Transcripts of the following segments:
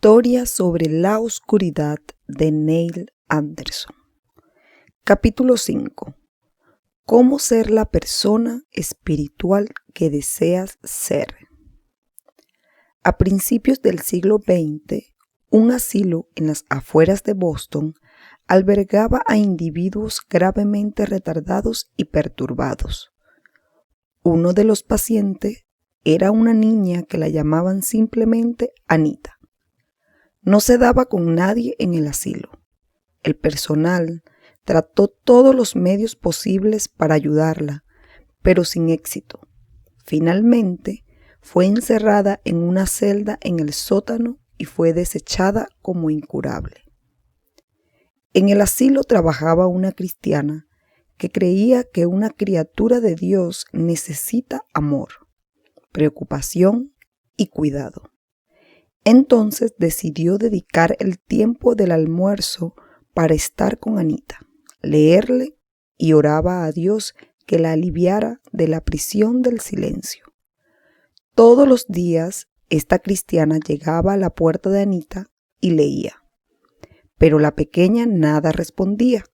Historia sobre la oscuridad de Neil Anderson. Capítulo 5. ¿Cómo ser la persona espiritual que deseas ser? A principios del siglo XX, un asilo en las afueras de Boston albergaba a individuos gravemente retardados y perturbados. Uno de los pacientes era una niña que la llamaban simplemente Anita. No se daba con nadie en el asilo. El personal trató todos los medios posibles para ayudarla, pero sin éxito. Finalmente, fue encerrada en una celda en el sótano y fue desechada como incurable. En el asilo trabajaba una cristiana que creía que una criatura de Dios necesita amor, preocupación y cuidado. Entonces decidió dedicar el tiempo del almuerzo para estar con Anita, leerle y oraba a Dios que la aliviara de la prisión del silencio. Todos los días esta cristiana llegaba a la puerta de Anita y leía, pero la pequeña nada respondía.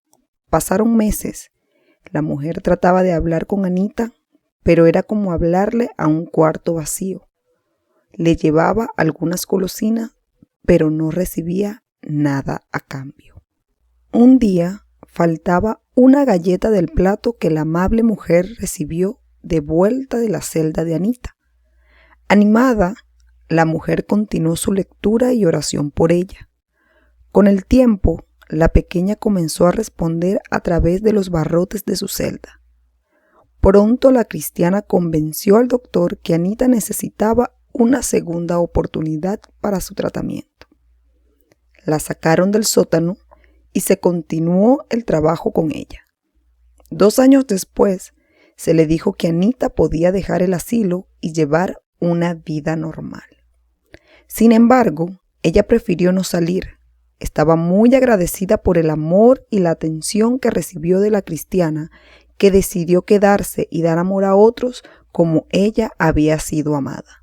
Pasaron meses. La mujer trataba de hablar con Anita, pero era como hablarle a un cuarto vacío. Le llevaba algunas golosinas, pero no recibía nada a cambio. Un día faltaba una galleta del plato que la amable mujer recibió de vuelta de la celda de Anita. Animada, la mujer continuó su lectura y oración por ella. Con el tiempo, la pequeña comenzó a responder a través de los barrotes de su celda. Pronto la cristiana convenció al doctor que Anita necesitaba una segunda oportunidad para su tratamiento. La sacaron del sótano y se continuó el trabajo con ella. 2 años después, se le dijo que Anita podía dejar el asilo y llevar una vida normal. Sin embargo, ella prefirió no salir. Estaba muy agradecida por el amor y la atención que recibió de la cristiana, que decidió quedarse y dar amor a otros como ella había sido amada.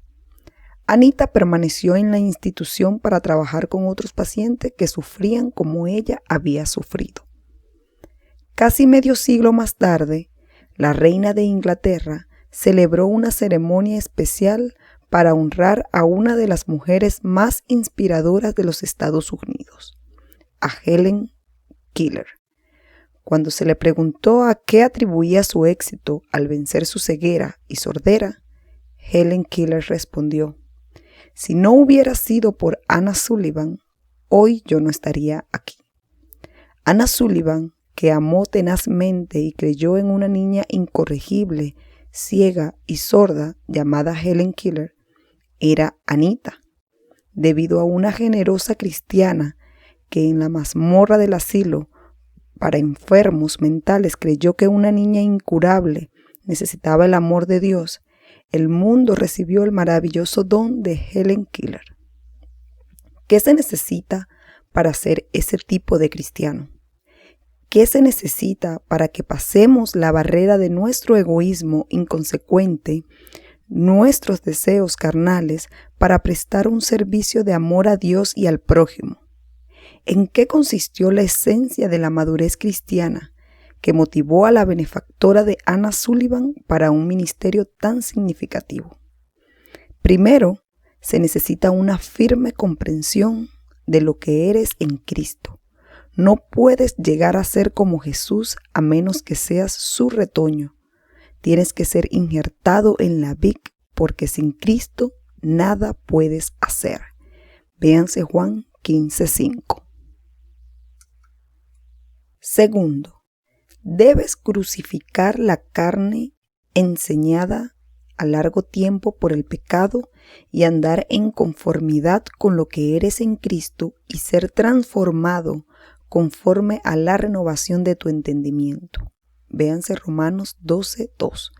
Anita permaneció en la institución para trabajar con otros pacientes que sufrían como ella había sufrido. Casi medio siglo más tarde, la reina de Inglaterra celebró una ceremonia especial para honrar a una de las mujeres más inspiradoras de los Estados Unidos, a Helen Keller. Cuando se le preguntó a qué atribuía su éxito al vencer su ceguera y sordera, Helen Keller respondió: si no hubiera sido por Anna Sullivan, hoy yo no estaría aquí. Anna Sullivan, que amó tenazmente y creyó en una niña incorregible, ciega y sorda llamada Helen Keller, era Anita, debido a una generosa cristiana que en la mazmorra del asilo para enfermos mentales creyó que una niña incurable necesitaba el amor de Dios. El mundo recibió el maravilloso don de Helen Keller. ¿Qué se necesita para ser ese tipo de cristiano? ¿Qué se necesita para que pasemos la barrera de nuestro egoísmo inconsecuente, nuestros deseos carnales, para prestar un servicio de amor a Dios y al prójimo? ¿En qué consistió la esencia de la madurez cristiana que motivó a la benefactora de Anna Sullivan para un ministerio tan significativo? Primero, se necesita una firme comprensión de lo que eres en Cristo. No puedes llegar a ser como Jesús a menos que seas su retoño. Tienes que ser injertado en la vid, porque sin Cristo nada puedes hacer. Véanse Juan 15:5. Segundo, debes crucificar la carne enseñada a largo tiempo por el pecado y andar en conformidad con lo que eres en Cristo y ser transformado conforme a la renovación de tu entendimiento. Véanse Romanos 12:2.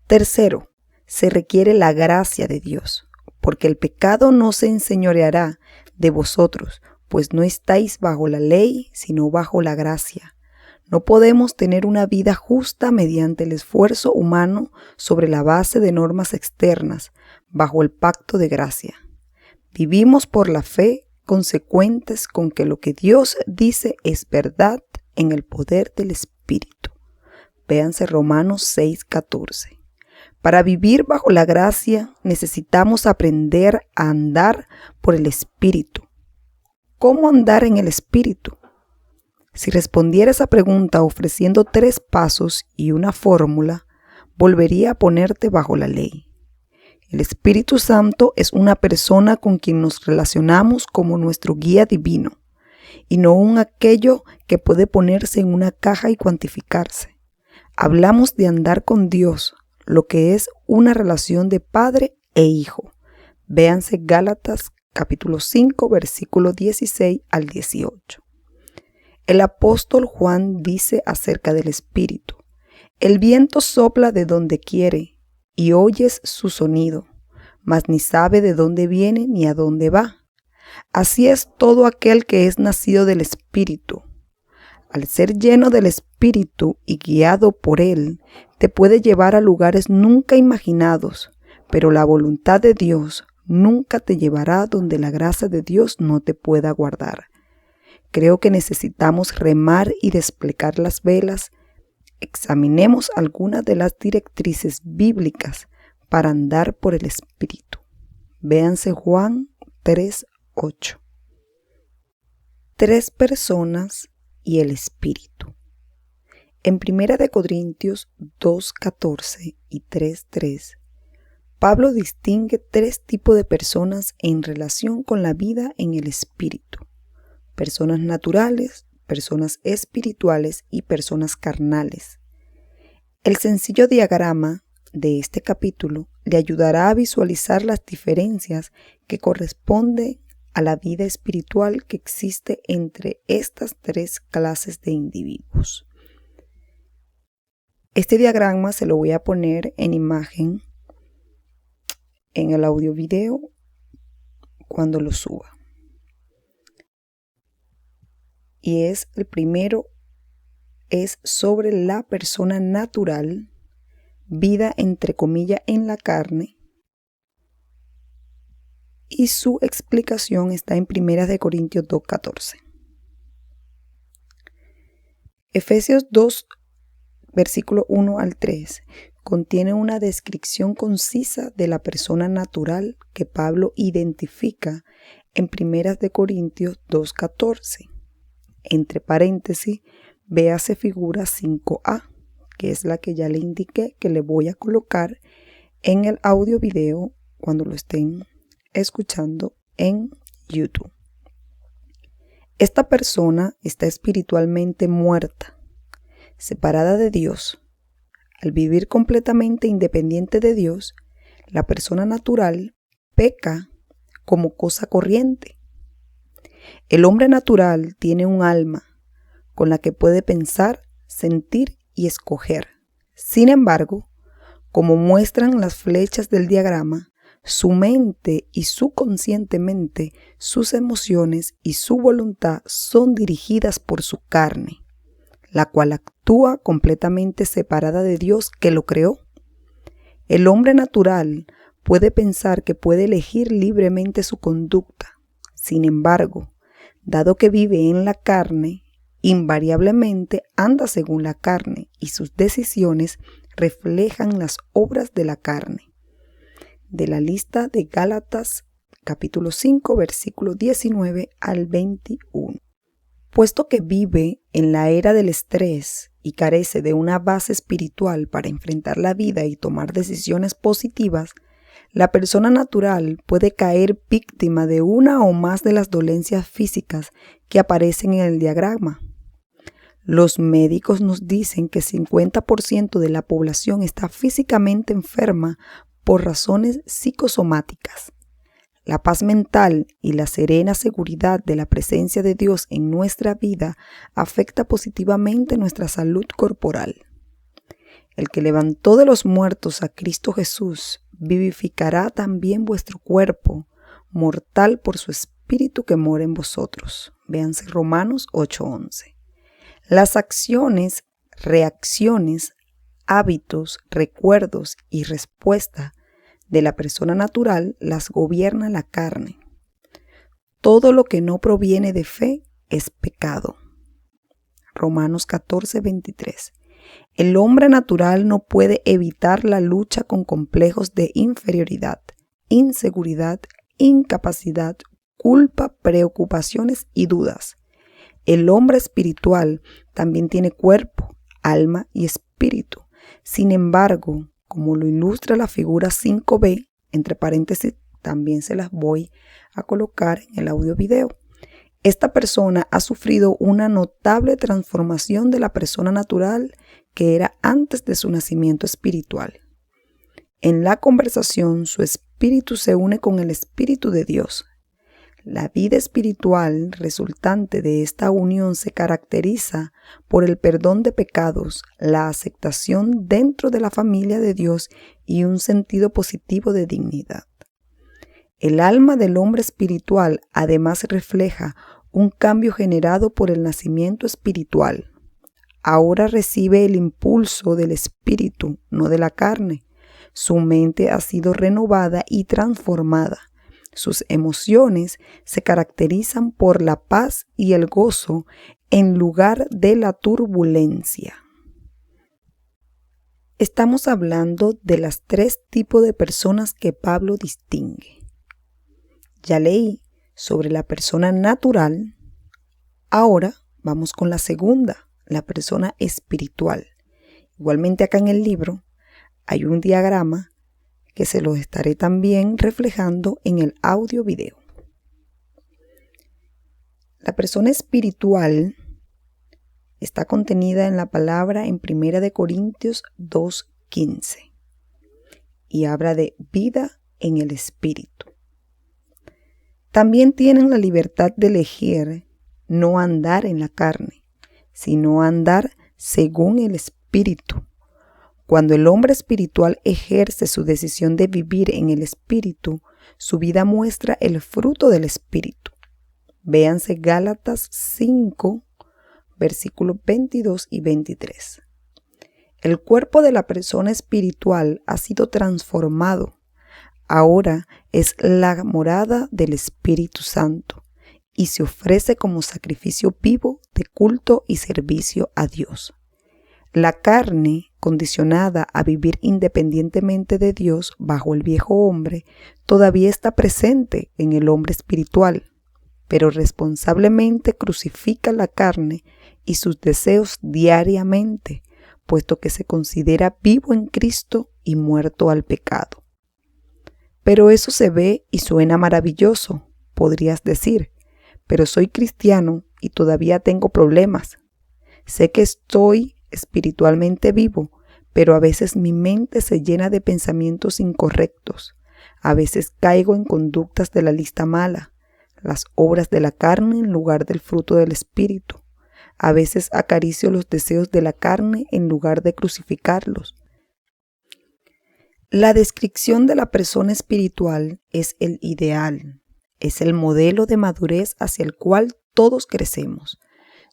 Tercero, se requiere la gracia de Dios, porque el pecado no se enseñoreará de vosotros, pues no estáis bajo la ley, sino bajo la gracia. No podemos tener una vida justa mediante el esfuerzo humano sobre la base de normas externas, bajo el pacto de gracia. Vivimos por la fe consecuentes con que lo que Dios dice es verdad en el poder del Espíritu. Véanse Romanos 6:14. Para vivir bajo la gracia necesitamos aprender a andar por el Espíritu. ¿Cómo andar en el Espíritu? Si respondiera esa pregunta ofreciendo 3 pasos y una fórmula, volvería a ponerte bajo la ley. El Espíritu Santo es una persona con quien nos relacionamos como nuestro guía divino, y no un aquello que puede ponerse en una caja y cuantificarse. Hablamos de andar con Dios, lo que es una relación de padre e hijo. Véanse Gálatas capítulo 5, versículo 16 al 18. El apóstol Juan dice acerca del Espíritu: el viento sopla de donde quiere, y oyes su sonido, mas ni sabe de dónde viene ni a dónde va. Así es todo aquel que es nacido del Espíritu. Al ser lleno del Espíritu y guiado por Él, te puede llevar a lugares nunca imaginados, pero la voluntad de Dios nunca te llevará donde la gracia de Dios no te pueda guardar. Creo que necesitamos remar y desplegar las velas. Examinemos algunas de las directrices bíblicas para andar por el Espíritu. Véanse Juan 3:8. 3 personas y el Espíritu. En 1 Corintios 2:14 y 3:3, Pablo distingue 3 tipos de personas en relación con la vida en el Espíritu: personas naturales, personas espirituales y personas carnales. El sencillo diagrama de este capítulo le ayudará a visualizar las diferencias que corresponden a la vida espiritual que existe entre estas 3 clases de individuos. Este diagrama se lo voy a poner en imagen en el audio video cuando lo suba. Y el primero es sobre la persona natural, vida entre comillas en la carne, y su explicación está en 1 Corintios 2:14. Efesios 2, versículo 1 al 3, contiene una descripción concisa de la persona natural que Pablo identifica en 1 Corintios 2:14. Entre paréntesis, véase figura 5A, que es la que ya le indiqué que le voy a colocar en el audio video cuando lo estén escuchando en YouTube. Esta persona está espiritualmente muerta, separada de Dios. Al vivir completamente independiente de Dios, la persona natural peca como cosa corriente. El hombre natural tiene un alma con la que puede pensar, sentir y escoger. Sin embargo, como muestran las flechas del diagrama, su mente y subconscientemente, sus emociones y su voluntad son dirigidas por su carne, la cual actúa completamente separada de Dios que lo creó. El hombre natural puede pensar que puede elegir libremente su conducta. Sin embargo, dado que vive en la carne, invariablemente anda según la carne y sus decisiones reflejan las obras de la carne. De la lista de Gálatas, capítulo 5, versículo 19 al 21. Puesto que vive en la era del estrés y carece de una base espiritual para enfrentar la vida y tomar decisiones positivas, la persona natural puede caer víctima de una o más de las dolencias físicas que aparecen en el diagrama. Los médicos nos dicen que 50% de la población está físicamente enferma por razones psicosomáticas. La paz mental y la serena seguridad de la presencia de Dios en nuestra vida afecta positivamente nuestra salud corporal. El que levantó de los muertos a Cristo Jesús vivificará también vuestro cuerpo, mortal por su Espíritu que mora en vosotros. Véanse Romanos 8:11. Las acciones, reacciones, hábitos, recuerdos y respuesta de la persona natural las gobierna la carne. todo lo que no proviene de fe es pecado. Romanos 14:23. El hombre natural no puede evitar la lucha con complejos de inferioridad, inseguridad, incapacidad, culpa, preocupaciones y dudas. El hombre espiritual también tiene cuerpo, alma y espíritu. Sin embargo, como lo ilustra la figura 5b, entre paréntesis, también se las voy a colocar en el audio video. Esta persona ha sufrido una notable transformación de la persona natural que era antes de su nacimiento espiritual. En la conversación, su espíritu se une con el Espíritu de Dios. La vida espiritual resultante de esta unión se caracteriza por el perdón de pecados, la aceptación dentro de la familia de Dios y un sentido positivo de dignidad. El alma del hombre espiritual además refleja un cambio generado por el nacimiento espiritual. Ahora recibe el impulso del espíritu, no de la carne. Su mente ha sido renovada y transformada. Sus emociones se caracterizan por la paz y el gozo en lugar de la turbulencia. Estamos hablando de los 3 tipos de personas que Pablo distingue. Ya leí sobre la persona natural. Ahora vamos con la segunda, la persona espiritual. Igualmente acá en el libro hay un diagrama que se los estaré también reflejando en el audio video. La persona espiritual está contenida en la palabra en 1 Corintios 2:15 y habla de vida en el espíritu. También tienen la libertad de elegir no andar en la carne, sino andar según el espíritu. Cuando el hombre espiritual ejerce su decisión de vivir en el espíritu, su vida muestra el fruto del espíritu. Véanse Gálatas 5, versículos 22 y 23. El cuerpo de la persona espiritual ha sido transformado. Ahora es la morada del Espíritu Santo y se ofrece como sacrificio vivo de culto y servicio a Dios. La carne, condicionada a vivir independientemente de Dios bajo el viejo hombre, todavía está presente en el hombre espiritual, pero responsablemente crucifica la carne y sus deseos diariamente, puesto que se considera vivo en Cristo y muerto al pecado. Pero eso se ve y suena maravilloso, podrías decir, pero soy cristiano y todavía tengo problemas. Sé que estoy espiritualmente vivo, pero a veces mi mente se llena de pensamientos incorrectos. A veces caigo en conductas de la lista mala, las obras de la carne en lugar del fruto del espíritu. A veces acaricio los deseos de la carne en lugar de crucificarlos. La descripción de la persona espiritual es el ideal, es el modelo de madurez hacia el cual todos crecemos.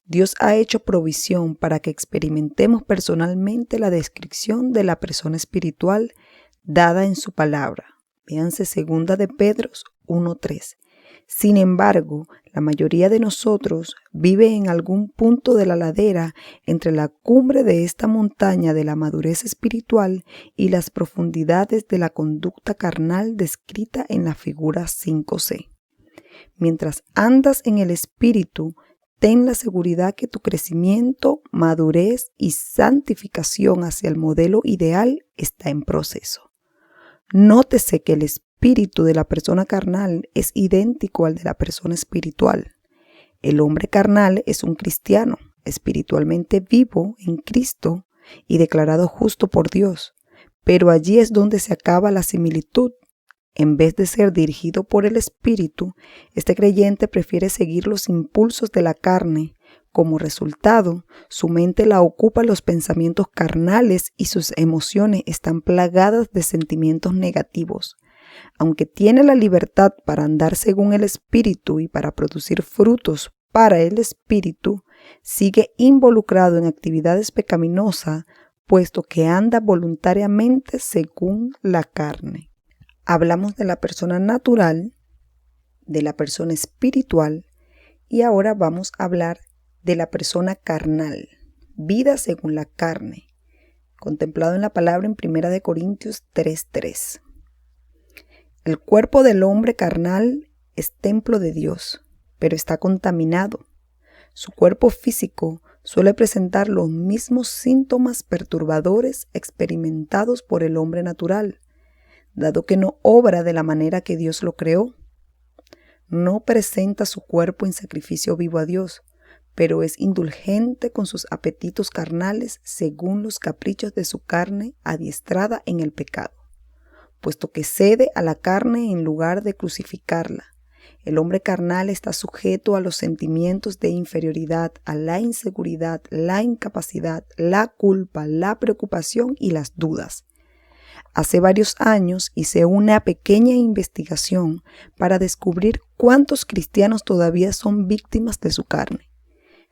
Dios ha hecho provisión para que experimentemos personalmente la descripción de la persona espiritual dada en su palabra. Véanse 2 de Pedro 1:3. Sin embargo, la mayoría de nosotros vive en algún punto de la ladera entre la cumbre de esta montaña de la madurez espiritual y las profundidades de la conducta carnal descrita en la figura 5c. Mientras andas en el espíritu, ten la seguridad que tu crecimiento, madurez y santificación hacia el modelo ideal está en proceso. Nótese que el espíritu de la persona carnal es idéntico al de la persona espiritual. El hombre carnal es un cristiano, espiritualmente vivo en Cristo y declarado justo por Dios, pero allí es donde se acaba la similitud. En vez de ser dirigido por el Espíritu, este creyente prefiere seguir los impulsos de la carne. Como resultado, su mente la ocupa los pensamientos carnales y sus emociones están plagadas de sentimientos negativos. Aunque tiene la libertad para andar según el Espíritu y para producir frutos para el Espíritu, sigue involucrado en actividades pecaminosas, puesto que anda voluntariamente según la carne. Hablamos de la persona natural, de la persona espiritual y ahora vamos a hablar de la persona carnal, vida según la carne, contemplado en la palabra en 1 Corintios 3:3. El cuerpo del hombre carnal es templo de Dios, pero está contaminado. Su cuerpo físico suele presentar los mismos síntomas perturbadores experimentados por el hombre natural, dado que no obra de la manera que Dios lo creó. No presenta su cuerpo en sacrificio vivo a Dios, pero es indulgente con sus apetitos carnales según los caprichos de su carne adiestrada en el pecado, puesto que cede a la carne en lugar de crucificarla. El hombre carnal está sujeto a los sentimientos de inferioridad, a la inseguridad, la incapacidad, la culpa, la preocupación y las dudas. Hace varios años hice una pequeña investigación para descubrir cuántos cristianos todavía son víctimas de su carne.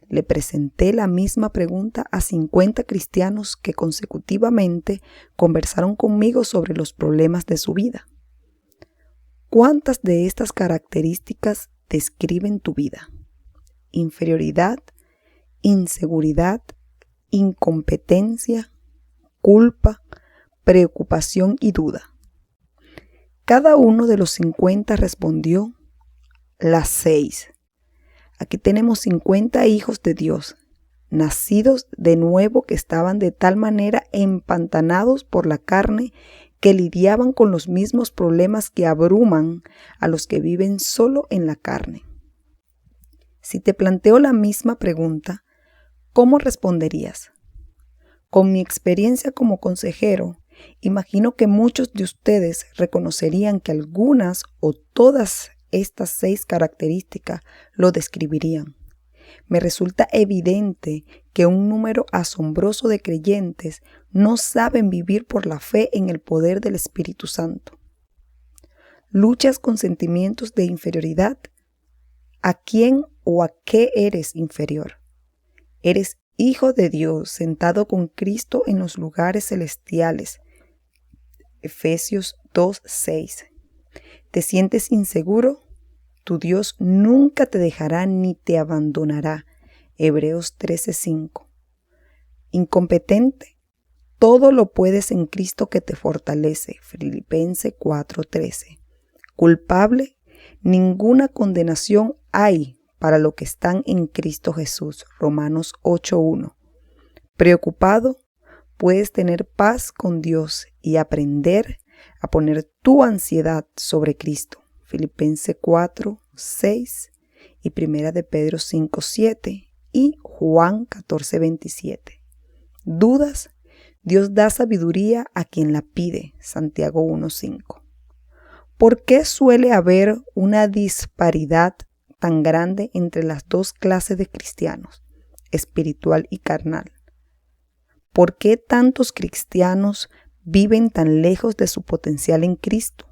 Le presenté la misma pregunta a 50 cristianos que consecutivamente conversaron conmigo sobre los problemas de su vida. ¿Cuántas de estas características describen tu vida? Inferioridad, inseguridad, incompetencia, culpa, preocupación y duda. Cada uno de los 50 respondió las 6. Aquí tenemos 50 hijos de Dios, nacidos de nuevo, que estaban de tal manera empantanados por la carne que lidiaban con los mismos problemas que abruman a los que viven solo en la carne. Si te planteo la misma pregunta, ¿cómo responderías? Con mi experiencia como consejero, imagino que muchos de ustedes reconocerían que algunas o todas estas 6 características lo describirían. Me resulta evidente que un número asombroso de creyentes no saben vivir por la fe en el poder del Espíritu Santo. ¿Luchas con sentimientos de inferioridad? ¿A quién o a qué eres inferior? Eres hijo de Dios sentado con Cristo en los lugares celestiales. Efesios 2:6. ¿Te sientes inseguro? Tu Dios nunca te dejará ni te abandonará. Hebreos 13:5. Incompetente, todo lo puedes en Cristo que te fortalece. Filipenses 4:13. Culpable, ninguna condenación hay para los que están en Cristo Jesús. Romanos 8:1. Preocupado, puedes tener paz con Dios y aprender a poner tu ansiedad sobre Cristo. Filipenses 4:6 y 1 de Pedro 5:7 y Juan 14:27. ¿Dudas? Dios da sabiduría a quien la pide. Santiago 1:5. ¿Por qué suele haber una disparidad tan grande entre las dos clases de cristianos, espiritual y carnal? ¿Por qué tantos cristianos viven tan lejos de su potencial en Cristo?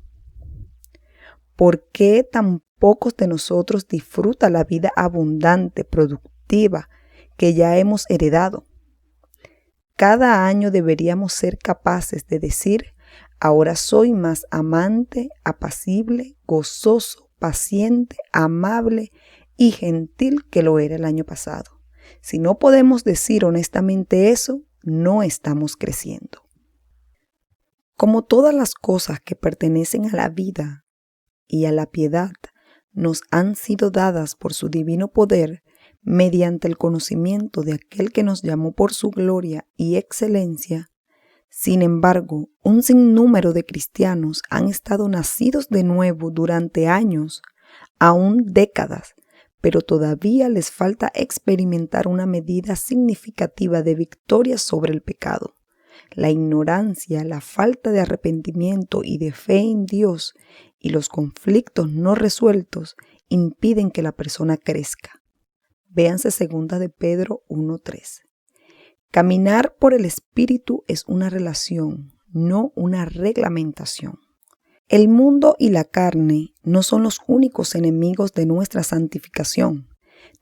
¿Por qué tan pocos de nosotros disfrutan la vida abundante, productiva, que ya hemos heredado? Cada año deberíamos ser capaces de decir: ahora soy más amante, apacible, gozoso, paciente, amable y gentil que lo era el año pasado. Si no podemos decir honestamente eso, no estamos creciendo. Como todas las cosas que pertenecen a la vida y a la piedad nos han sido dadas por su divino poder, mediante el conocimiento de aquel que nos llamó por su gloria y excelencia, sin embargo, un sinnúmero de cristianos han estado nacidos de nuevo durante años, aún décadas, pero todavía les falta experimentar una medida significativa de victoria sobre el pecado. La ignorancia, la falta de arrepentimiento y de fe en Dios y los conflictos no resueltos impiden que la persona crezca. Véanse 2 de Pedro 1:3. Caminar por el Espíritu es una relación, no una reglamentación. El mundo y la carne no son los únicos enemigos de nuestra santificación.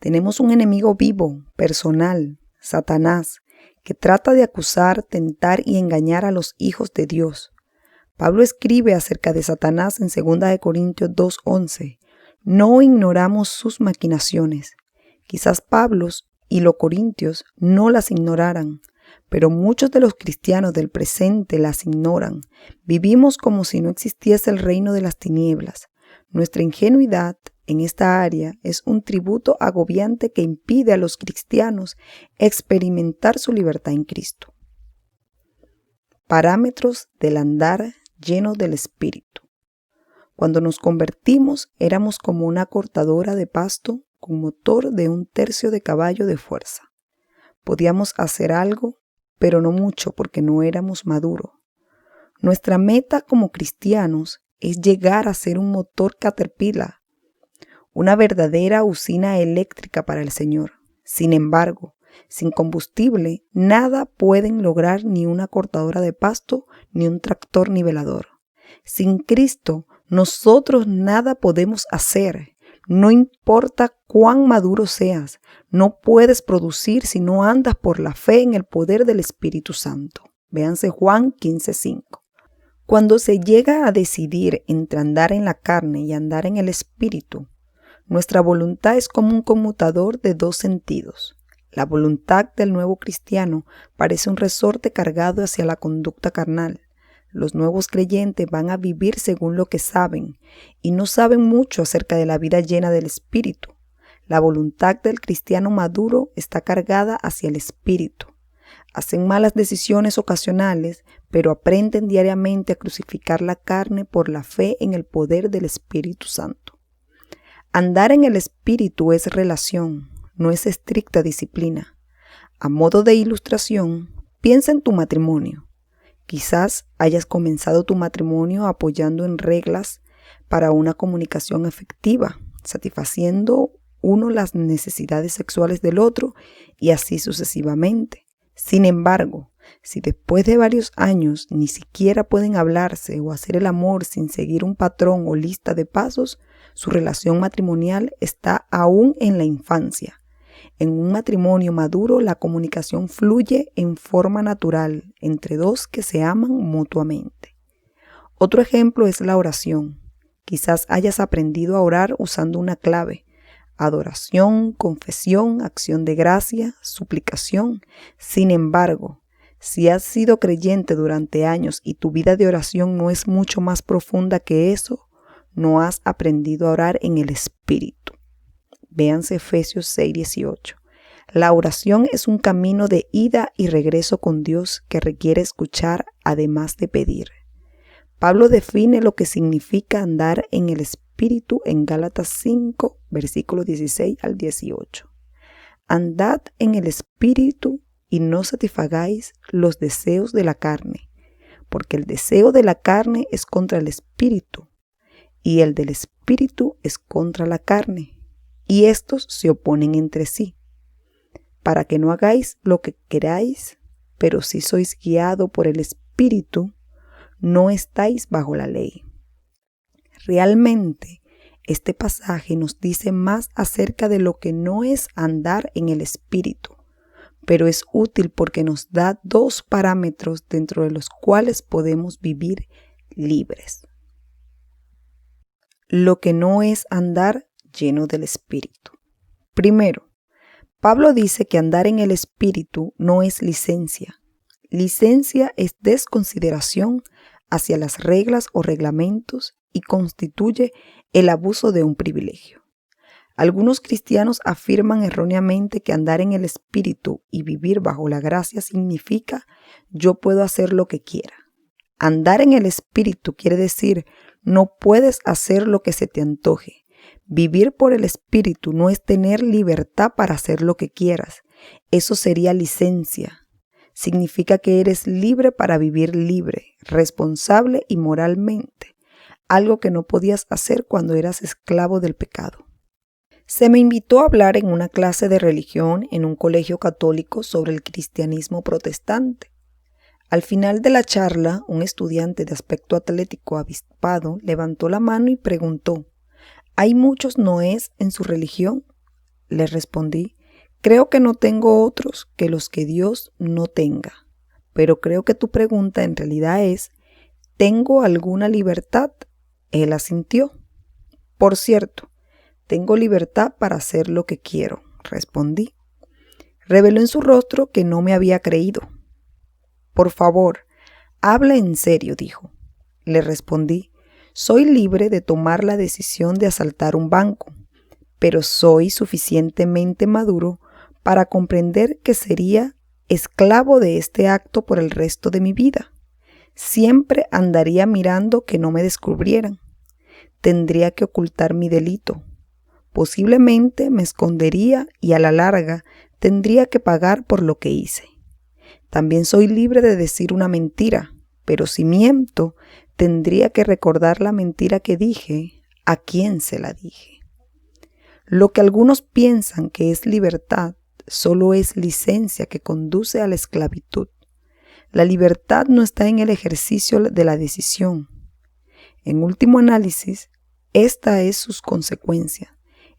Tenemos un enemigo vivo, personal, Satanás, que trata de acusar, tentar y engañar a los hijos de Dios. Pablo escribe acerca de Satanás en 2 de Corintios 2:11. No ignoramos sus maquinaciones. Quizás Pablo y los corintios no las ignoraran, pero muchos de los cristianos del presente las ignoran. Vivimos como si no existiese el reino de las tinieblas. Nuestra ingenuidad en esta área es un tributo agobiante que impide a los cristianos experimentar su libertad en Cristo. Parámetros del andar lleno del Espíritu. Cuando nos convertimos, éramos como una cortadora de pasto con motor de 1/3 de caballo de fuerza. Podíamos hacer algo, pero no mucho porque no éramos maduros. Nuestra meta como cristianos es llegar a ser un motor Caterpillar, una verdadera usina eléctrica para el Señor. Sin embargo, sin combustible, nada pueden lograr ni una cortadora de pasto ni un tractor nivelador. Sin Cristo, nosotros nada podemos hacer. No importa cuán maduro seas, no puedes producir si no andas por la fe en el poder del Espíritu Santo. Véanse Juan 15:5. Cuando se llega a decidir entre andar en la carne y andar en el Espíritu, nuestra voluntad es como un conmutador de 2 sentidos. La voluntad del nuevo cristiano parece un resorte cargado hacia la conducta carnal. Los nuevos creyentes van a vivir según lo que saben y no saben mucho acerca de la vida llena del Espíritu. La voluntad del cristiano maduro está cargada hacia el Espíritu. Hacen malas decisiones ocasionales, pero aprenden diariamente a crucificar la carne por la fe en el poder del Espíritu Santo. Andar en el Espíritu es relación, no es estricta disciplina. A modo de ilustración, piensa en tu matrimonio. Quizás hayas comenzado tu matrimonio apoyando en reglas para una comunicación efectiva, satisfaciendo uno las necesidades sexuales del otro y así sucesivamente. Sin embargo, si después de varios años ni siquiera pueden hablarse o hacer el amor sin seguir un patrón o lista de pasos, su relación matrimonial está aún en la infancia. En un matrimonio maduro, la comunicación fluye en forma natural entre dos que se aman mutuamente. Otro ejemplo es la oración. Quizás hayas aprendido a orar usando una clave: adoración, confesión, acción de gracia, suplicación. Sin embargo, si has sido creyente durante años y tu vida de oración no es mucho más profunda que eso, no has aprendido a orar en el Espíritu. Véanse Efesios 6:18. La oración es un camino de ida y regreso con Dios que requiere escuchar además de pedir. Pablo define lo que significa andar en el Espíritu en Gálatas 5, versículos 16 al 18. Andad en el Espíritu y no satisfagáis los deseos de la carne, porque el deseo de la carne es contra el Espíritu, y el del Espíritu es contra la carne, y estos se oponen entre sí, para que no hagáis lo que queráis, pero si sois guiados por el Espíritu, no estáis bajo la ley. Realmente, este pasaje nos dice más acerca de lo que no es andar en el Espíritu, pero es útil porque nos da 2 parámetros dentro de los cuales podemos vivir libres. Lo que no es andar lleno del Espíritu. Primero, Pablo dice que andar en el Espíritu no es licencia. Licencia es desconsideración hacia las reglas o reglamentos y constituye el abuso de un privilegio. Algunos cristianos afirman erróneamente que andar en el Espíritu y vivir bajo la gracia significa yo puedo hacer lo que quiera. Andar en el Espíritu quiere decir no puedes hacer lo que se te antoje. Vivir por el Espíritu no es tener libertad para hacer lo que quieras. Eso sería licencia. Significa que eres libre para vivir libre, responsable y moralmente, algo que no podías hacer cuando eras esclavo del pecado. Se me invitó a hablar en una clase de religión en un colegio católico sobre el cristianismo protestante. Al final de la charla, un estudiante de aspecto atlético avispado levantó la mano y preguntó: ¿hay muchos noés en su religión? Le respondí: creo que no tengo otros que los que Dios no tenga. Pero creo que tu pregunta en realidad es: ¿tengo alguna libertad? Él asintió. Por cierto, Tengo libertad para hacer lo que quiero, respondí. Reveló en su rostro que no me había creído. Por favor, habla en serio, dijo. Le respondí, soy libre de tomar la decisión de asaltar un banco, pero soy suficientemente maduro para comprender que sería esclavo de este acto por el resto de mi vida. Siempre andaría mirando que no me descubrieran. Tendría que ocultar mi delito. Posiblemente me escondería y a la larga tendría que pagar por lo que hice. También soy libre de decir una mentira, pero si miento, tendría que recordar la mentira que dije, a quién se la dije. Lo que algunos piensan que es libertad, solo es licencia que conduce a la esclavitud. La libertad no está en el ejercicio de la decisión. En último análisis, esta es sus consecuencias.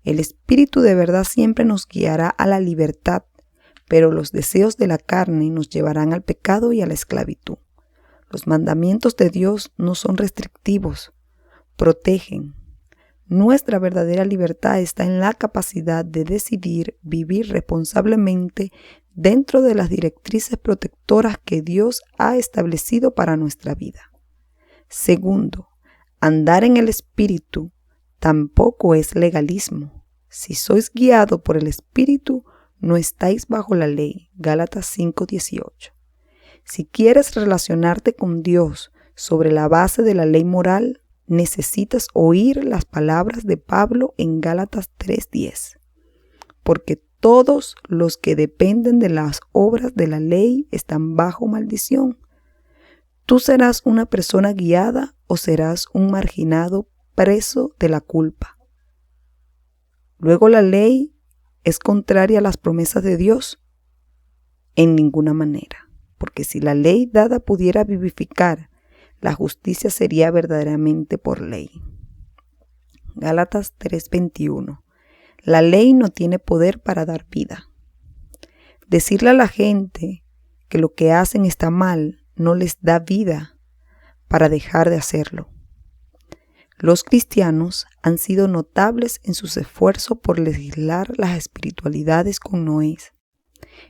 El Espíritu de verdad siempre nos guiará a la libertad, pero los deseos de la carne nos llevarán al pecado y a la esclavitud. Los mandamientos de Dios no son restrictivos, protegen. Nuestra verdadera libertad está en la capacidad de decidir vivir responsablemente dentro de las directrices protectoras que Dios ha establecido para nuestra vida. Segundo, andar en el Espíritu tampoco es legalismo. Si sois guiado por el Espíritu, no estáis bajo la ley. Gálatas 5:18. Si quieres relacionarte con Dios sobre la base de la ley moral, necesitas oír las palabras de Pablo en Gálatas 3:10. Porque todos los que dependen de las obras de la ley están bajo maldición. Tú serás una persona guiada o serás un marginado preso de la culpa. Luego la ley es contraria a las promesas de Dios. En ninguna manera, porque si la ley dada pudiera vivificar, la justicia sería verdaderamente por ley. Gálatas 3:21. La ley no tiene poder para dar vida. Decirle a la gente que lo que hacen está mal no les da vida para dejar de hacerlo. Los cristianos han sido notables en sus esfuerzos por legislar las espiritualidades con nuez.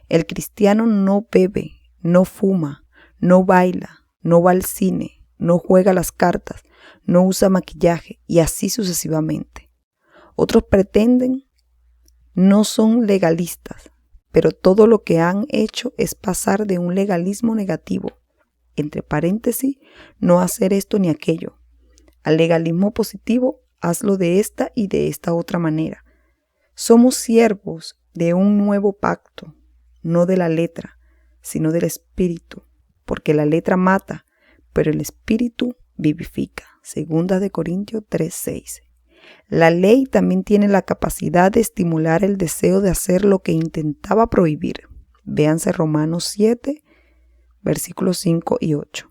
El cristiano no bebe, no fuma, no baila, no va al cine, no juega las cartas, no usa maquillaje y así sucesivamente. Otros pretenden, no son legalistas, pero todo lo que han hecho es pasar de un legalismo negativo, entre paréntesis, no hacer esto ni aquello, al legalismo positivo, hazlo de esta y de esta otra manera. Somos siervos de un nuevo pacto, no de la letra, sino del Espíritu, porque la letra mata, pero el Espíritu vivifica. 2 Corintios 3:6. La ley también tiene la capacidad de estimular el deseo de hacer lo que intentaba prohibir. Véanse Romanos 7, versículos 5 y 8.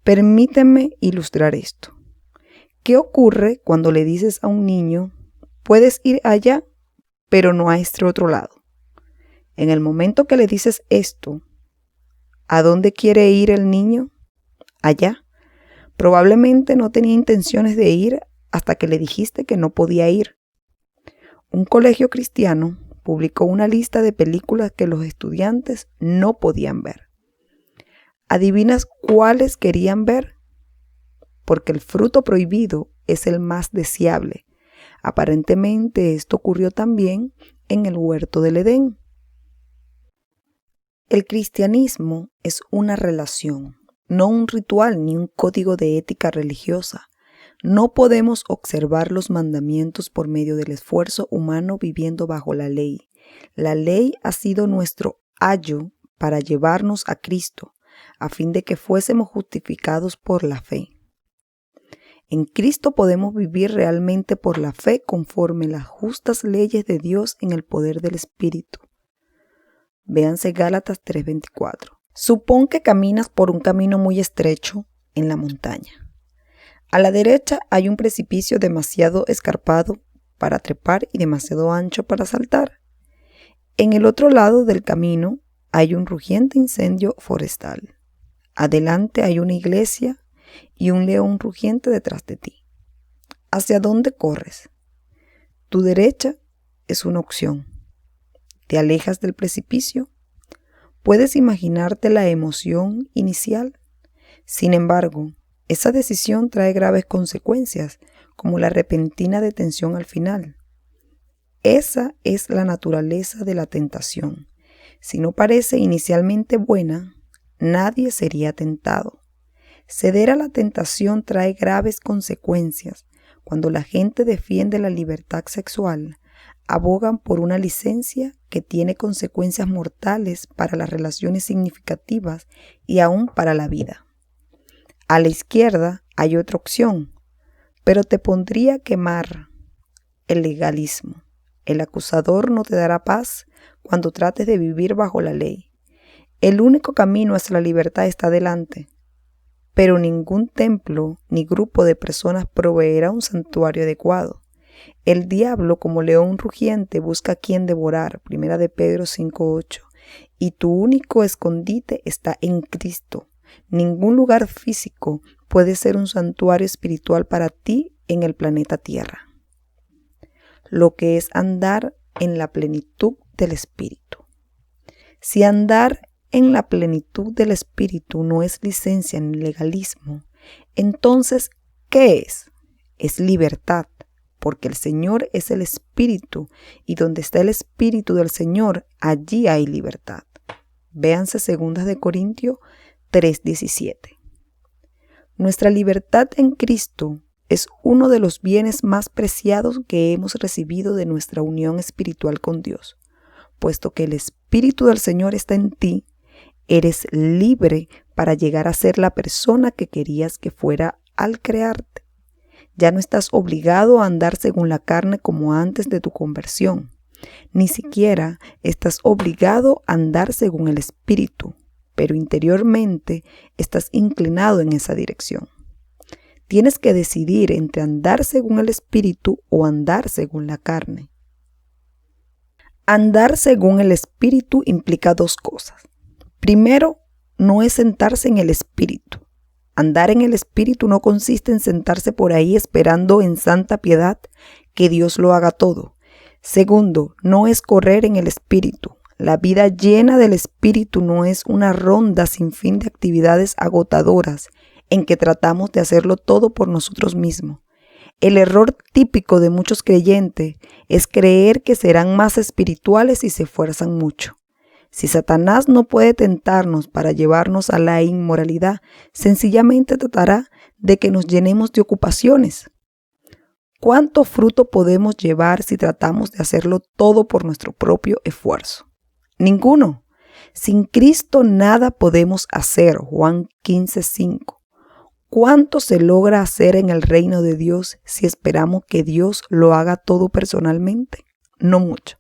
Permíteme ilustrar esto. ¿Qué ocurre cuando le dices a un niño, puedes ir allá, pero no a este otro lado? En el momento que le dices esto, ¿a dónde quiere ir el niño? Allá. Probablemente no tenía intenciones de ir hasta que le dijiste que no podía ir. Un colegio cristiano publicó una lista de películas que los estudiantes no podían ver. ¿Adivinas cuáles querían ver? Porque el fruto prohibido es el más deseable. Aparentemente esto ocurrió también en el huerto del Edén. El cristianismo es una relación, no un ritual ni un código de ética religiosa. No podemos observar los mandamientos por medio del esfuerzo humano viviendo bajo la ley. La ley ha sido nuestro ayo para llevarnos a Cristo, a fin de que fuésemos justificados por la fe. En Cristo podemos vivir realmente por la fe conforme las justas leyes de Dios en el poder del Espíritu. Véanse Gálatas 3:24. Supón que caminas por un camino muy estrecho en la montaña. A la derecha hay un precipicio demasiado escarpado para trepar y demasiado ancho para saltar. En el otro lado del camino hay un rugiente incendio forestal. Adelante hay una iglesia y un león rugiente detrás de ti. ¿Hacia dónde corres? Tu derecha es una opción. ¿Te alejas del precipicio? ¿Puedes imaginarte la emoción inicial? Sin embargo, esa decisión trae graves consecuencias, como la repentina detención al final. Esa es la naturaleza de la tentación. Si no parece inicialmente buena, nadie sería tentado. Ceder a la tentación trae graves consecuencias. Cuando la gente defiende la libertad sexual, abogan por una licencia que tiene consecuencias mortales para las relaciones significativas y aún para la vida. A la izquierda hay otra opción, pero te pondría a quemar: el legalismo. El acusador no te dará paz cuando trates de vivir bajo la ley. El único camino hacia la libertad está delante, pero ningún templo ni grupo de personas proveerá un santuario adecuado. El diablo, como león rugiente, busca a quien devorar, 1 de Pedro 5:8, y tu único escondite está en Cristo. Ningún lugar físico puede ser un santuario espiritual para ti en el planeta Tierra. Lo que es andar en la plenitud del Espíritu. Si andar en la plenitud del Espíritu no es licencia ni legalismo, entonces, ¿qué es? Es libertad, porque el Señor es el Espíritu, y donde está el Espíritu del Señor, allí hay libertad. Véanse 2 de Corintios 3:17. Nuestra libertad en Cristo es uno de los bienes más preciados que hemos recibido de nuestra unión espiritual con Dios. Puesto que el Espíritu del Señor está en ti, eres libre para llegar a ser la persona que querías que fuera al crearte. Ya no estás obligado a andar según la carne como antes de tu conversión. Ni siquiera estás obligado a andar según el Espíritu, pero interiormente estás inclinado en esa dirección. Tienes que decidir entre andar según el Espíritu o andar según la carne. Andar según el Espíritu implica dos cosas. Primero, no es sentarse en el Espíritu. Andar en el Espíritu no consiste en sentarse por ahí esperando en santa piedad que Dios lo haga todo. Segundo, no es correr en el Espíritu. La vida llena del Espíritu no es una ronda sin fin de actividades agotadoras en que tratamos de hacerlo todo por nosotros mismos. El error típico de muchos creyentes es creer que serán más espirituales si se esfuerzan mucho. Si Satanás no puede tentarnos para llevarnos a la inmoralidad, sencillamente tratará de que nos llenemos de ocupaciones. ¿Cuánto fruto podemos llevar si tratamos de hacerlo todo por nuestro propio esfuerzo? Ninguno. Sin Cristo nada podemos hacer. Juan 15:5. ¿Cuánto se logra hacer en el reino de Dios si esperamos que Dios lo haga todo personalmente? No mucho.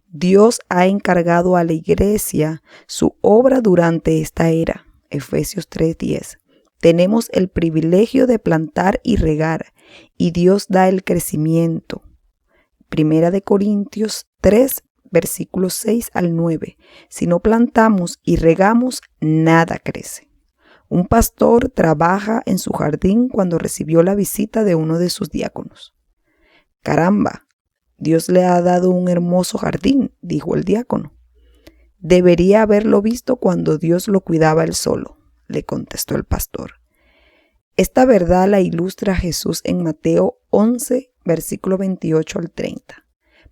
Dios ha encargado a la iglesia su obra durante esta era. Efesios 3:10. Tenemos el privilegio de plantar y regar, y Dios da el crecimiento. 1 de Corintios 3, versículos 6 al 9. Si no plantamos y regamos, nada crece. Un pastor trabaja en su jardín cuando recibió la visita de uno de sus diáconos. «Caramba, Dios le ha dado un hermoso jardín», dijo el diácono. «Debería haberlo visto cuando Dios lo cuidaba él solo», le contestó el pastor. Esta verdad la ilustra Jesús en Mateo 11, versículo 28 al 30.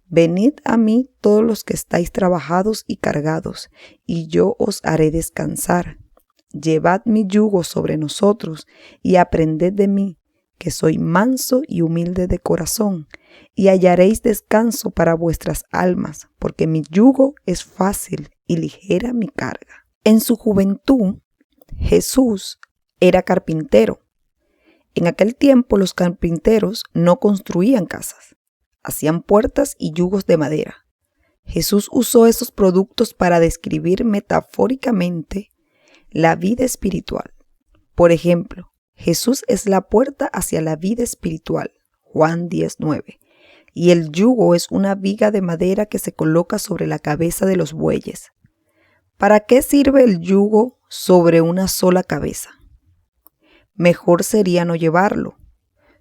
«Venid a mí todos los que estáis trabajados y cargados, y yo os haré descansar. Llevad mi yugo sobre nosotros y aprended de mí, que soy manso y humilde de corazón, y hallaréis descanso para vuestras almas, porque mi yugo es fácil y ligera mi carga». En su juventud, Jesús era carpintero. En aquel tiempo los carpinteros no construían casas, hacían puertas y yugos de madera. Jesús usó esos productos para describir metafóricamente la vida espiritual. Por ejemplo, Jesús es la puerta hacia la vida espiritual, Juan 10:9, y el yugo es una viga de madera que se coloca sobre la cabeza de los bueyes. ¿Para qué sirve el yugo sobre una sola cabeza? Mejor sería no llevarlo.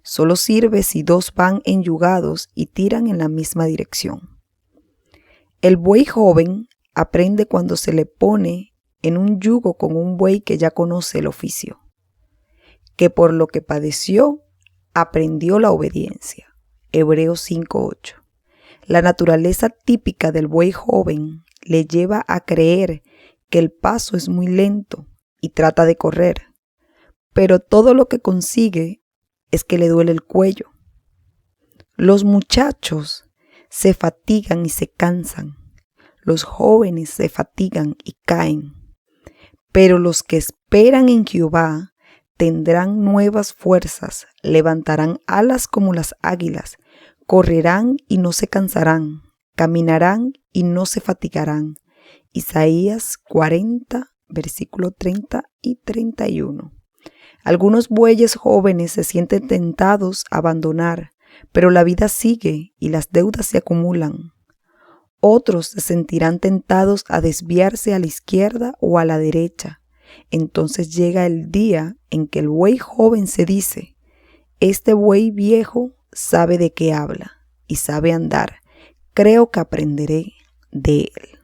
Solo sirve si dos van enyugados y tiran en la misma dirección. El buey joven aprende cuando se le pone en un yugo con un buey que ya conoce el oficio, que por lo que padeció, aprendió la obediencia. Hebreos 5:8. La naturaleza típica del buey joven le lleva a creer que el paso es muy lento y trata de correr, pero todo lo que consigue es que le duele el cuello. Los muchachos se fatigan y se cansan, los jóvenes se fatigan y caen, pero los que esperan en Jehová tendrán nuevas fuerzas, levantarán alas como las águilas, correrán y no se cansarán, caminarán y no se fatigarán. Isaías 40, versículo 30 y 31. Algunos bueyes jóvenes se sienten tentados a abandonar, pero la vida sigue y las deudas se acumulan. Otros se sentirán tentados a desviarse a la izquierda o a la derecha. Entonces llega el día en que el buey joven se dice: este buey viejo sabe de qué habla y sabe andar. Creo que aprenderé de él.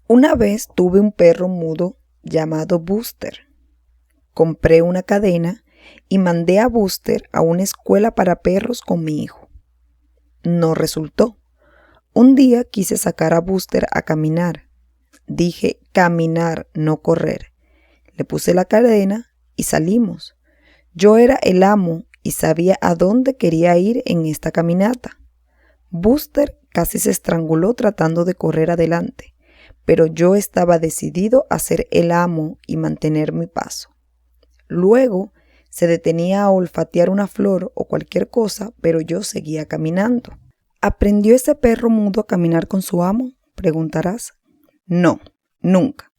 Una vez tuve un perro mudo llamado Buster. Compré una cadena y mandé a Buster a una escuela para perros con mi hijo. No resultó. Un día quise sacar a Buster a caminar. Dije caminar, no correr. Le puse la cadena y salimos. Yo era el amo y sabía a dónde quería ir en esta caminata. Buster casi se estranguló tratando de correr adelante, pero yo estaba decidido a ser el amo y mantener mi paso. Luego se detenía a olfatear una flor o cualquier cosa, pero yo seguía caminando. ¿Aprendió ese perro mudo a caminar con su amo?, preguntarás. No, nunca.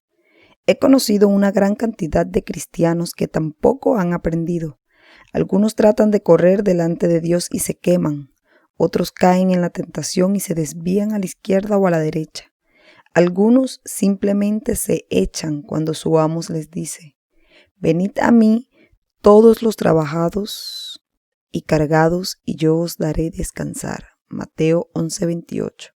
He conocido una gran cantidad de cristianos que tampoco han aprendido. Algunos tratan de correr delante de Dios y se queman. Otros caen en la tentación y se desvían a la izquierda o a la derecha. Algunos simplemente se echan cuando su amo les dice: venid a mí todos los trabajados y cargados, y yo os daré descansar. Mateo 11:28.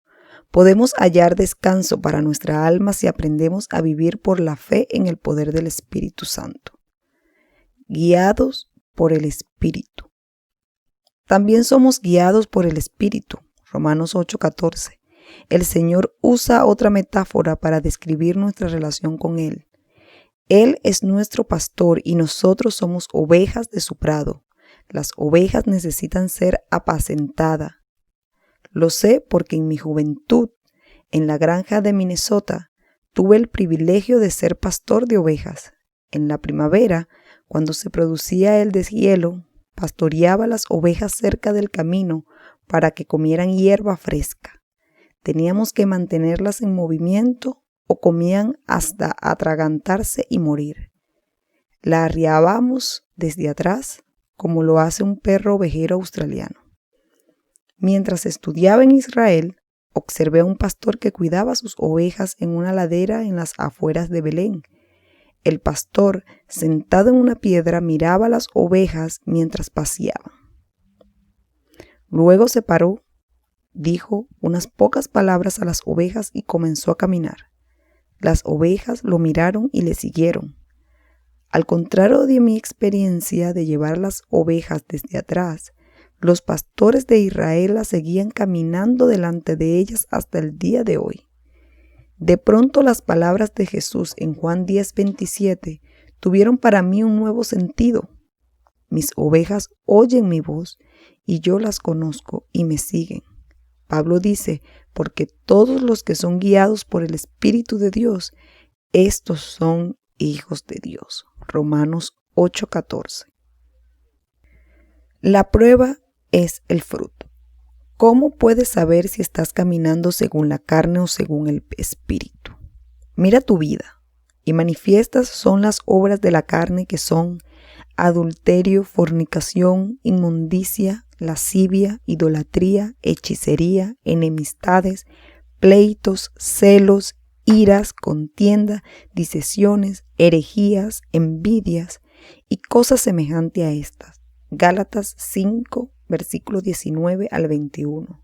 Podemos hallar descanso para nuestra alma si aprendemos a vivir por la fe en el poder del Espíritu Santo. Guiados por el Espíritu. También somos guiados por el Espíritu. Romanos 8:14. El Señor usa otra metáfora para describir nuestra relación con Él. Él es nuestro pastor y nosotros somos ovejas de su prado. Las ovejas necesitan ser apacentadas. Lo sé porque en mi juventud, en la granja de Minnesota, tuve el privilegio de ser pastor de ovejas. En la primavera, cuando se producía el deshielo, pastoreaba las ovejas cerca del camino para que comieran hierba fresca. Teníamos que mantenerlas en movimiento o comían hasta atragantarse y morir. La arriábamos desde atrás, como lo hace un perro ovejero australiano. Mientras estudiaba en Israel, observé a un pastor que cuidaba sus ovejas en una ladera en las afueras de Belén. El pastor, sentado en una piedra, miraba a las ovejas mientras paseaban. Luego se paró, dijo unas pocas palabras a las ovejas y comenzó a caminar. Las ovejas lo miraron y le siguieron. Al contrario de mi experiencia de llevar las ovejas desde atrás, los pastores de Israel las seguían caminando delante de ellas hasta el día de hoy. De pronto las palabras de Jesús en Juan 10:27 tuvieron para mí un nuevo sentido. Mis ovejas oyen mi voz y yo las conozco y me siguen. Pablo dice: porque todos los que son guiados por el Espíritu de Dios, estos son hijos de Dios. Romanos 8:14. La prueba es el fruto. ¿Cómo puedes saber si estás caminando según la carne o según el Espíritu? Mira tu vida, y manifiestas son las obras de la carne, que son adulterio, fornicación, inmundicia, lascivia, idolatría, hechicería, enemistades, pleitos, celos, iras, contienda, disensiones, herejías, envidias y cosas semejantes a estas. Gálatas 5, versículos 19 al 21.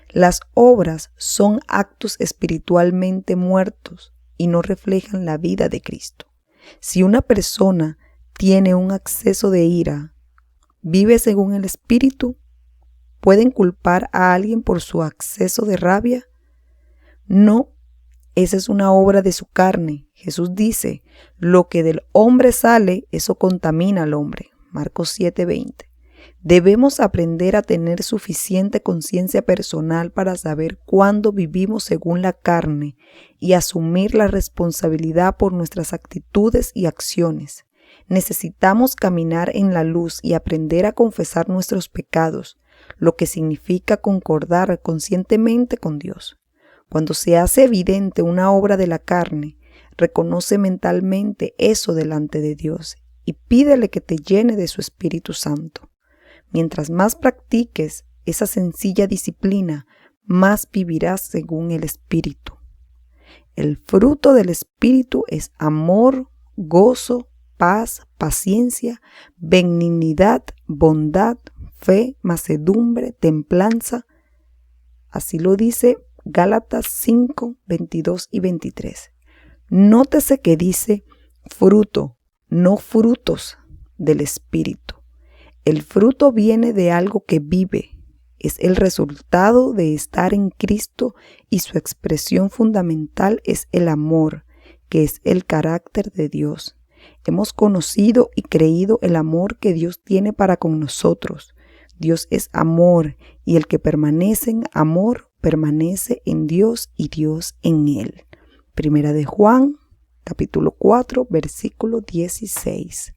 Las obras son actos espiritualmente muertos y no reflejan la vida de Cristo. Si una persona tiene un acceso de ira, vive según el Espíritu, ¿pueden culpar a alguien por su acceso de rabia? No, esa es una obra de su carne. Jesús dice, lo que del hombre sale, eso contamina al hombre. Marcos 7:20. Debemos aprender a tener suficiente conciencia personal para saber cuándo vivimos según la carne y asumir la responsabilidad por nuestras actitudes y acciones. Necesitamos caminar en la luz y aprender a confesar nuestros pecados, lo que significa concordar conscientemente con Dios. Cuando se hace evidente una obra de la carne, reconoce mentalmente eso delante de Dios y pídele que te llene de su Espíritu Santo. Mientras más practiques esa sencilla disciplina, más vivirás según el Espíritu. El fruto del Espíritu es amor, gozo, paz, paciencia, benignidad, bondad, fe, mansedumbre, templanza. Así lo dice Gálatas 5, 22 y 23. Nótese que dice fruto, no frutos del Espíritu. El fruto viene de algo que vive, es el resultado de estar en Cristo y su expresión fundamental es el amor, que es el carácter de Dios. Hemos conocido y creído el amor que Dios tiene para con nosotros. Dios es amor y el que permanece en amor permanece en Dios y Dios en él. Primera de Juan, capítulo 4, versículo 16.